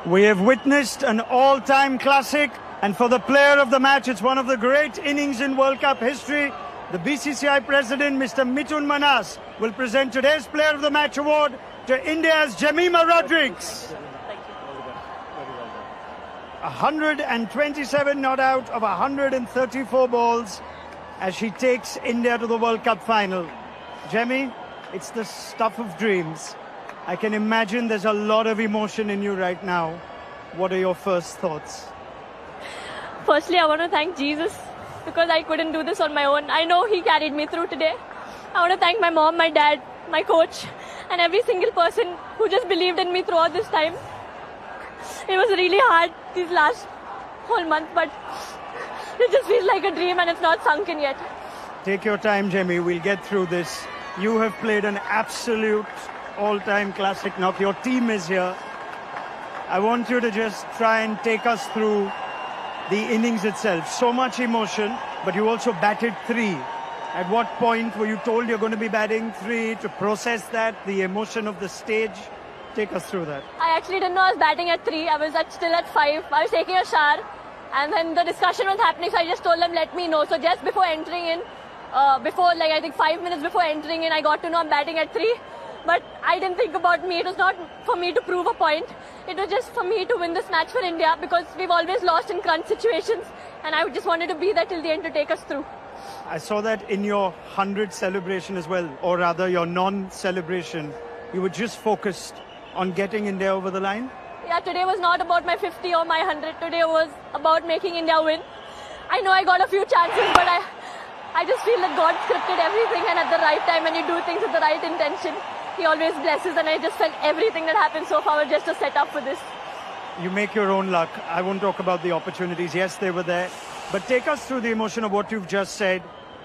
We have witnessed an all-time classic, and for the player of the match, it's one of the great innings in World Cup history. The BCCI president, Mr. Mithun Manas, will present today's Player of the Match award to India's Jemimah Rodrigues. 127 not out of 134 balls as she takes India to the World Cup final. Jemmy, it's the stuff of dreams. I can imagine there's a lot of emotion in you right now. What are your first thoughts? Firstly, I want to thank Jesus because I couldn't do this on my own. I know he carried me through today. I want to thank my mom, my dad, my coach, and every single person who just believed in me throughout this time. It was really hard these last whole month, but it just feels like a dream and it's not sunk in yet. Take your time, Jemmy. We'll get through this. You have played an absolute all-time classic knock. Your team is here. I want you to just try and take us through the innings itself. So much emotion, but you also batted 3. At what point were you told you're going to be batting 3 to process that, the emotion of the stage? Take us through that. I actually didn't know I was batting at 3. I was still at 5. I was taking a shower and then the discussion was happening, so I just told them, let me know. So just before entering in, I think 5 minutes before entering in, I got to know I'm batting at 3. But I didn't think about me. It was not for me to prove a point. It was just for me to win this match for India because we've always lost in crunch situations and I just wanted to be there till the end to take us through. I saw that in your 100 celebration as well, or rather your non-celebration. You were just focused on getting India over the line? Yeah, today was not about my 50 or my 100. Today was about making India win. I know I got a few chances, but I just feel that God scripted everything, and at the right time when you do things with the right intention, He always blesses, and I just felt everything that happened so far was just a setup for this. You make your own luck. I won't talk about the opportunities. Yes, they were there. But take us through the emotion of what you've just said.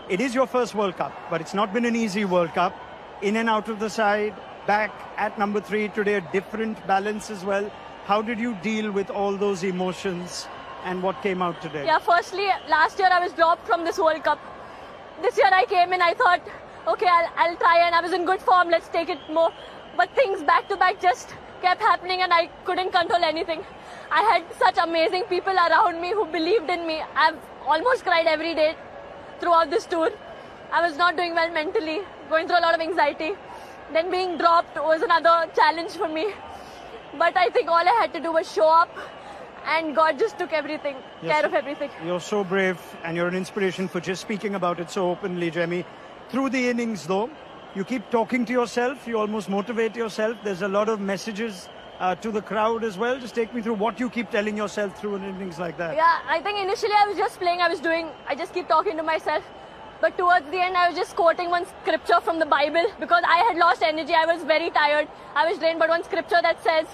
It is your first World Cup, but it's not been an easy World Cup. In and out of the side, back at number 3 today, a different balance as well. How did you deal with all those emotions and what came out today? Yeah, firstly, last year I was dropped from this World Cup. This year I came in, I thought, okay, I'll try, and I was in good form, let's take it more. But things back to back just kept happening and I couldn't control anything. I had such amazing people around me who believed in me. I've almost cried every day throughout this tour. I was not doing well mentally, going through a lot of anxiety. Then being dropped was another challenge for me. But I think all I had to do was show up, and God just took everything, care of everything. You're so brave and you're an inspiration for just speaking about it so openly, Jemmy. Through the innings though, you keep talking to yourself, you almost motivate yourself. There's a lot of messages to the crowd as well. Just take me through what you keep telling yourself through an innings like that. Yeah, I think initially I was just playing, I just keep talking to myself. But towards the end, I was just quoting one scripture from the Bible because I had lost energy. I was very tired. I was drained. But one scripture that says,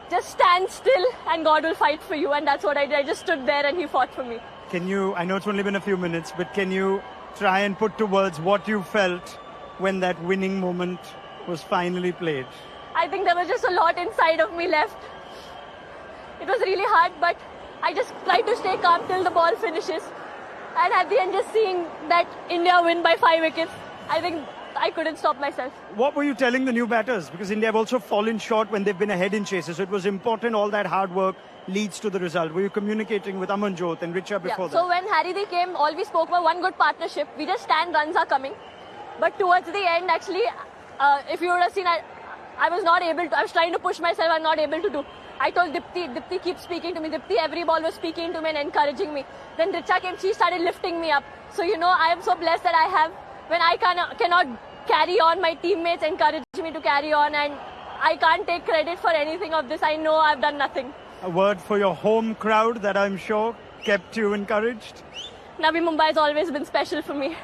just stand still and God will fight for you. And that's what I did. I just stood there and He fought for me. Can you, I know it's only been a few minutes, but can you try and put to words what you felt when that winning moment was finally played? I think there was just a lot inside of me left. It was really hard, but I just tried to stay calm till the ball finishes. And at the end, just seeing that India win by 5 wickets, I think I couldn't stop myself. What were you telling the new batters? Because India have also fallen short when they've been ahead in chases. So it was important all that hard work leads to the result. Were you communicating with Amanjot and Richa before that? So when Harry came, all we spoke about one good partnership. We just stand, runs are coming. But towards the end, actually, if you would have seen, I was not able to. I was trying to push myself, I'm not able to do. I told Dipti keep speaking to me. Dipti every ball was speaking to me and encouraging me. Then Richa came, she started lifting me up. So I am so blessed that I have, when I cannot carry on, my teammates encourage me to carry on, and I can't take credit for anything of this. I know I've done nothing. A word for your home crowd that I'm sure kept you encouraged? Navi Mumbai has always been special for me,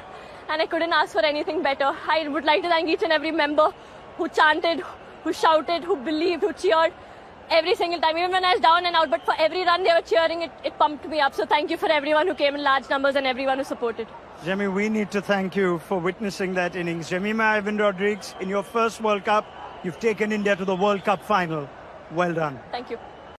and I couldn't ask for anything better. I would like to thank each and every member who chanted, who shouted, who believed, who cheered. Every single time, even when I was down and out, but for every run they were cheering, it pumped me up. So thank you for everyone who came in large numbers and everyone who supported. Jemmy, we need to thank you for witnessing that innings. Jemimah Rodrigues, in your first World Cup, you've taken India to the World Cup final. Well done. Thank you.